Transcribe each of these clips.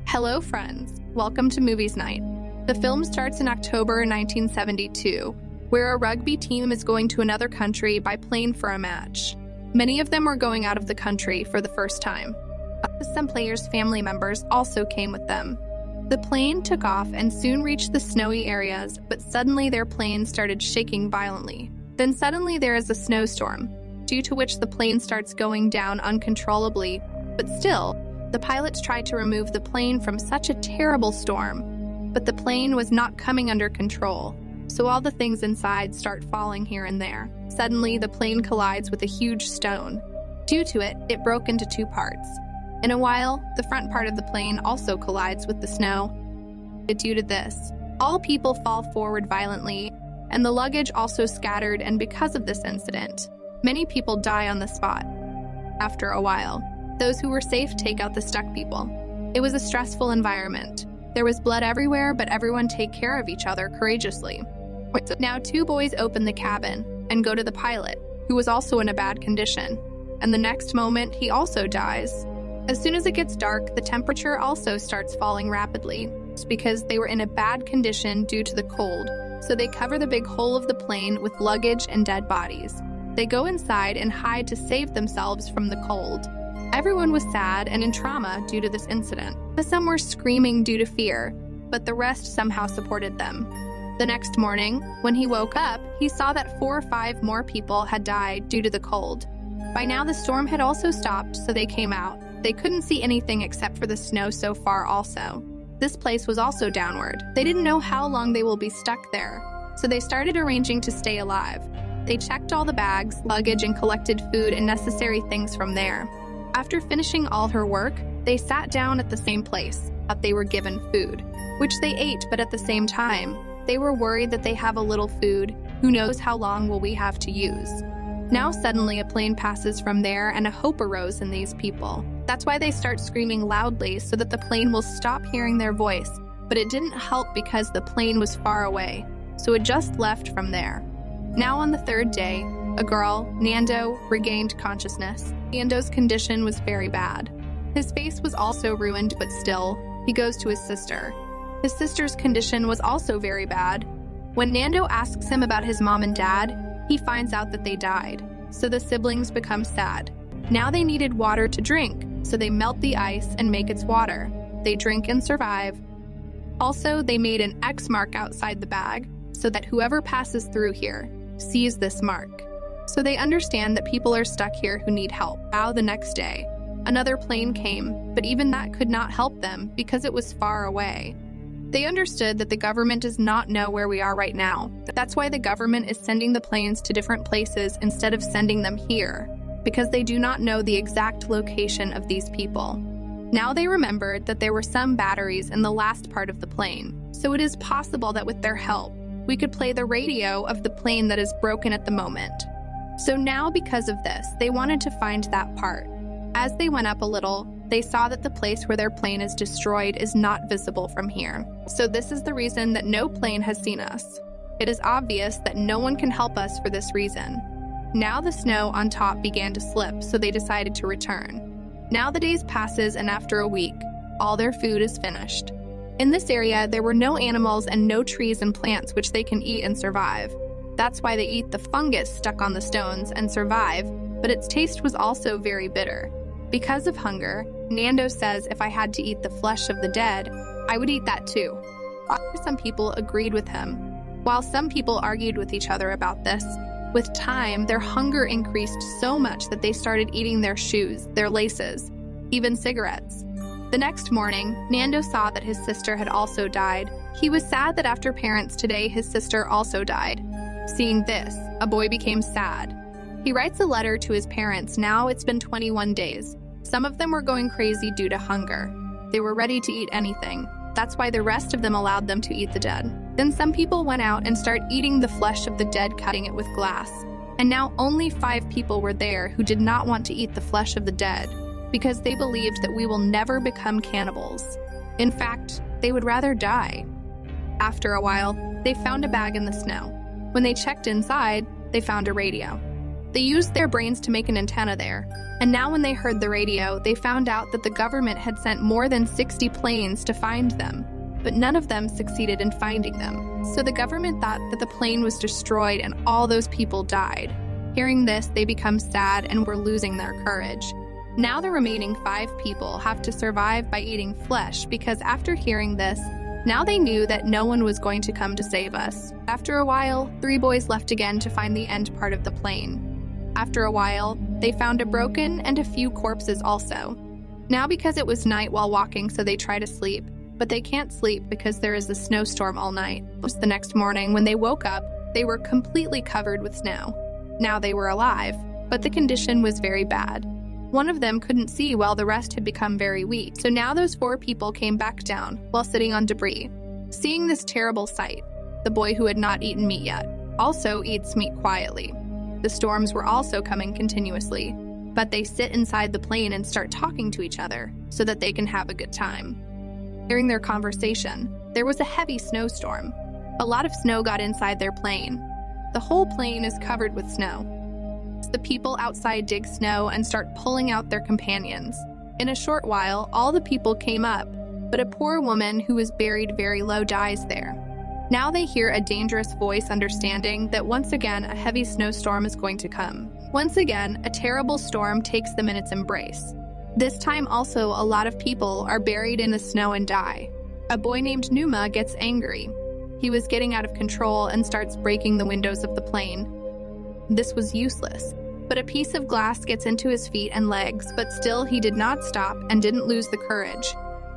Hello, friends. Welcome to Movies Night. The film starts in October 1972, where a rugby team is going to another country by plane for a match. Many of them are going out of the country for the first time. Some players' family members also came with them. The plane took off and soon reached the snowy areas, but suddenly their plane started shaking violently. Then suddenly there is a snowstorm, due to which the plane starts going down uncontrollably, but still, the pilots tried to remove the plane from such a terrible storm, but the plane was not coming under control, so all the things inside start falling here and there. Suddenly, the plane collides with a huge stone. Due to it, it broke into two parts. In a while, the front part of the plane also collides with the snow. Due to this, all people fall forward violently, and the luggage also scattered, and because of this incident, many people die on the spot. After a while, those who were safe take out the stuck people. It was a stressful environment. There was blood everywhere, but everyone take care of each other courageously. Now 2 boys open the cabin and go to the pilot, who was also in a bad condition, and the next moment he also dies. As soon as it gets dark, the temperature also starts falling rapidly. It's because they were in a bad condition due to the cold, so they cover the big hole of the plane with luggage and dead bodies. They go inside and hide to save themselves from the cold. Everyone was sad and in trauma due to this incident. Some were screaming due to fear, but the rest somehow supported them. The next morning, when he woke up, he saw that 4 or 5 more people had died due to the cold. By now, the storm had also stopped, so they came out. They couldn't see anything except for the snow so far also. This place was also downward. They didn't know how long they will be stuck there, so they started arranging to stay alive. They checked all the bags, luggage, and collected food and necessary things from there. After finishing all her work, they sat down at the same place, but they were given food, which they ate, but at the same time, they were worried that they have a little food. Who knows how long will we have to use? Now suddenly a plane passes from there and a hope arose in these people. That's why they start screaming loudly so that the plane will stop hearing their voice, but it didn't help because the plane was far away, so it just left from there. Now on the 3rd day, a girl, Nando, regained consciousness. Nando's condition was very bad. His face was also ruined, but still, he goes to his sister. His sister's condition was also very bad. When Nando asks him about his mom and dad, he finds out that they died, so the siblings become sad. Now they needed water to drink, so they melt the ice and make its water. They drink and survive. Also, they made an X mark outside the bag, so that whoever passes through here sees this mark. So they understand that people are stuck here who need help. Now the next day, another plane came, but even that could not help them because it was far away. They understood that the government does not know where we are right now. That's why the government is sending the planes to different places instead of sending them here, because they do not know the exact location of these people. Now they remembered that there were some batteries in the last part of the plane, so it is possible that with their help, we could play the radio of the plane that is broken at the moment. So now, because of this, they wanted to find that part. As they went up a little, they saw that the place where their plane is destroyed is not visible from here. So this is the reason that no plane has seen us. It is obvious that no one can help us for this reason. Now the snow on top began to slip, so they decided to return. Now the days passes, and after a week, all their food is finished. In this area, there were no animals and no trees and plants which they can eat and survive. That's why they eat the fungus stuck on the stones and survive, but its taste was also very bitter. Because of hunger, Nando says if I had to eat the flesh of the dead, I would eat that too. Some people agreed with him, while some people argued with each other about this. With time, their hunger increased so much that they started eating their shoes, their laces, even cigarettes. The next morning, Nando saw that his sister had also died. He was sad that after parents today, his sister also died. Seeing this, a boy became sad. He writes a letter to his parents. Now it's been 21 days. Some of them were going crazy due to hunger. They were ready to eat anything. That's why the rest of them allowed them to eat the dead. Then some people went out and started eating the flesh of the dead, cutting it with glass. And now only 5 people were there who did not want to eat the flesh of the dead, because they believed that we will never become cannibals. In fact, they would rather die. After a while, they found a bag in the snow. When they checked inside, they found a radio. They used their brains to make an antenna there, and now when they heard the radio, they found out that the government had sent more than 60 planes to find them, but none of them succeeded in finding them. So the government thought that the plane was destroyed and all those people died. Hearing this, they become sad and were losing their courage. Now the remaining 5 people have to survive by eating flesh because after hearing this, now they knew that no one was going to come to save us. After a while, 3 boys left again to find the end part of the plane. After a while, they found a broken and a few corpses also. Now because it was night while walking, so they try to sleep, but they can't sleep because there is a snowstorm all night. The next morning, when they woke up, they were completely covered with snow. Now they were alive, but the condition was very bad. One of them couldn't see while the rest had become very weak. So now those 4 people came back down while sitting on debris. Seeing this terrible sight, the boy who had not eaten meat yet also eats meat quietly. The storms were also coming continuously, but they sit inside the plane and start talking to each other so that they can have a good time. During their conversation, there was a heavy snowstorm. A lot of snow got inside their plane. The whole plane is covered with snow. The people outside dig snow and start pulling out their companions. In a short while, all the people came up, but a poor woman who was buried very low dies there. Now they hear a dangerous voice understanding that once again a heavy snowstorm is going to come. Once again, a terrible storm takes them in its embrace. This time also a lot of people are buried in the snow and die. A boy named Numa gets angry. He was getting out of control and starts breaking the windows of the plane. This was useless, but a piece of glass gets into his feet and legs, but still he did not stop and didn't lose the courage.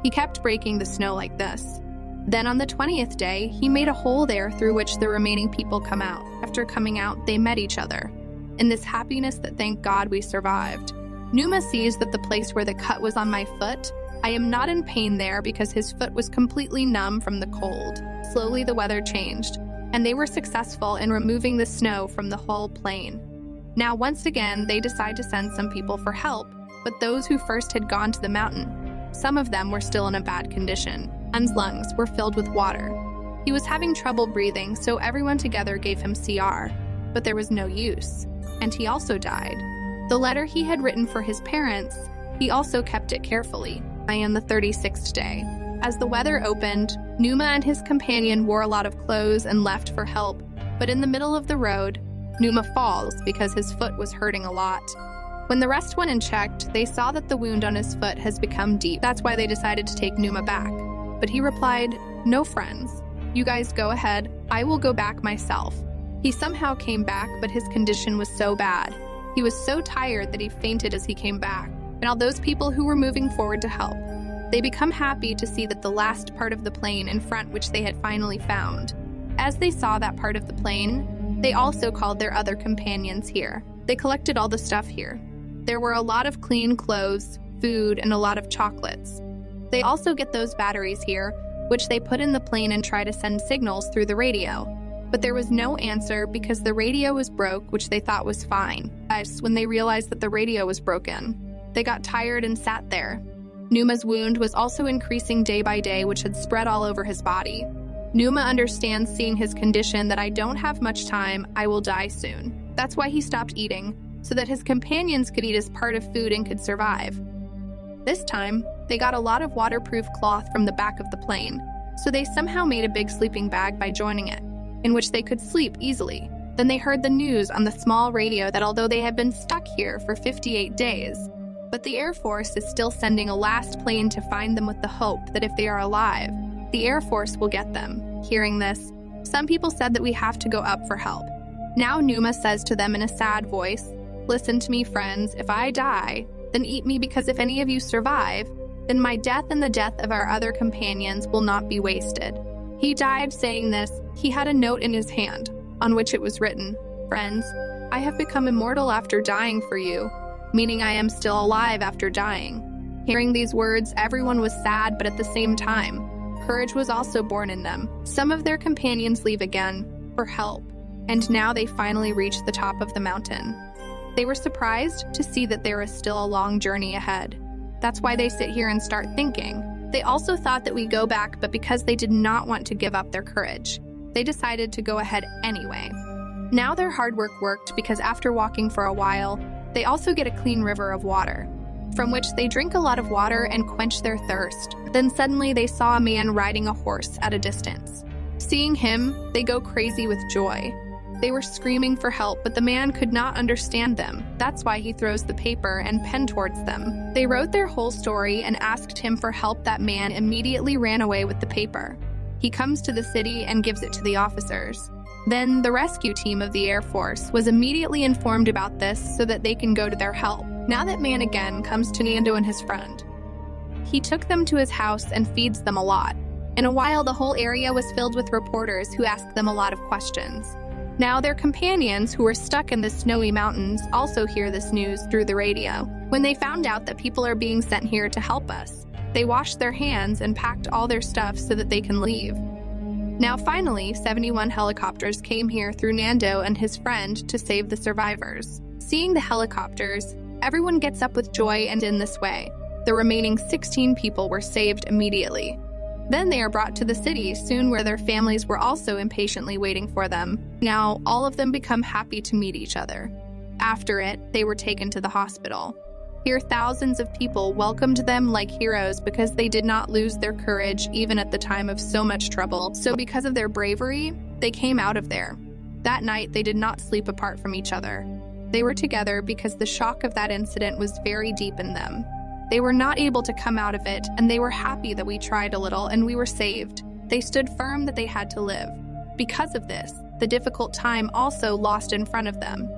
He kept breaking the snow like this. Then on the 20th day, he made a hole there through which the remaining people come out. After coming out, they met each other. In this happiness that thank God we survived. Numa sees that the place where the cut was on my foot, I am not in pain there because his foot was completely numb from the cold. Slowly the weather changed, and they were successful in removing the snow from the whole plane. Now once again, they decide to send some people for help, but those who first had gone to the mountain, some of them were still in a bad condition. His lungs were filled with water. He was having trouble breathing, so everyone together gave him CR, but there was no use, and he also died. The letter he had written for his parents, he also kept it carefully. I am the 36th day. As the weather opened, Numa and his companion wore a lot of clothes and left for help, but in the middle of the road, Numa falls because his foot was hurting a lot. When the rest went and checked, they saw that the wound on his foot has become deep. That's why they decided to take Numa back. But he replied, "No friends. You guys go ahead. I will go back myself." He somehow came back, but his condition was so bad. He was so tired that he fainted as he came back. And all those people who were moving forward to help, they become happy to see that the last part of the plane in front which they had finally found. As they saw that part of the plane, they also called their other companions here. They collected all the stuff here. There were a lot of clean clothes, food, and a lot of chocolates. They also get those batteries here, which they put in the plane and try to send signals through the radio. But there was no answer because the radio was broke, which they thought was fine. When they realized that the radio was broken, they got tired and sat there. Numa's wound was also increasing day by day, which had spread all over his body. Numa understands, seeing his condition, that I don't have much time, I will die soon. That's why he stopped eating, so that his companions could eat as part of food and could survive. This time, they got a lot of waterproof cloth from the back of the plane, so they somehow made a big sleeping bag by joining it, in which they could sleep easily. Then they heard the news on the small radio that although they had been stuck here for 58 days, but the Air Force is still sending a last plane to find them with the hope that if they are alive, the Air Force will get them. Hearing this, some people said that we have to go up for help. Now Numa says to them in a sad voice, "Listen to me, friends. If I die, then eat me, because if any of you survive, then my death and the death of our other companions will not be wasted." He died saying this. He had a note in his hand, on which it was written, "Friends, I have become immortal after dying for you," meaning I am still alive after dying. Hearing these words, everyone was sad, but at the same time, courage was also born in them. Some of their companions leave again for help, and now they finally reach the top of the mountain. They were surprised to see that there is still a long journey ahead. That's why they sit here and start thinking. They also thought that we go back, but because they did not want to give up their courage, they decided to go ahead anyway. Now their hard work worked because after walking for a while, they also get a clean river of water, from which they drink a lot of water and quench their thirst. Then suddenly they saw a man riding a horse at a distance. Seeing him, they go crazy with joy. They were screaming for help, but the man could not understand them. That's why he throws the paper and pen towards them. They wrote their whole story and asked him for help. That man immediately ran away with the paper. He comes to the city and gives it to the officers. Then the rescue team of the Air Force was immediately informed about this so that they can go to their help. Now that man again comes to Nando and his friend. He took them to his house and feeds them a lot. In a while, the whole area was filled with reporters who asked them a lot of questions. Now their companions who were stuck in the snowy mountains also hear this news through the radio. When they found out that people are being sent here to help us, they washed their hands and packed all their stuff so that they can leave. Now finally, 71 helicopters came here through Nando and his friend to save the survivors. Seeing the helicopters, everyone gets up with joy, and in this way, the remaining 16 people were saved immediately. Then they are brought to the city soon, where their families were also impatiently waiting for them. Now, all of them become happy to meet each other. After it, they were taken to the hospital. Here, thousands of people welcomed them like heroes because they did not lose their courage even at the time of so much trouble. So because of their bravery, they came out of there. That night, they did not sleep apart from each other. They were together because the shock of that incident was very deep in them. They were not able to come out of it, and they were happy that we tried a little and we were saved. They stood firm that they had to live. Because of this, the difficult time also lost in front of them.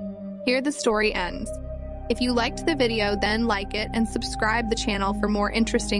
Here the story ends. If you liked the video, then like it and subscribe the channel for more interesting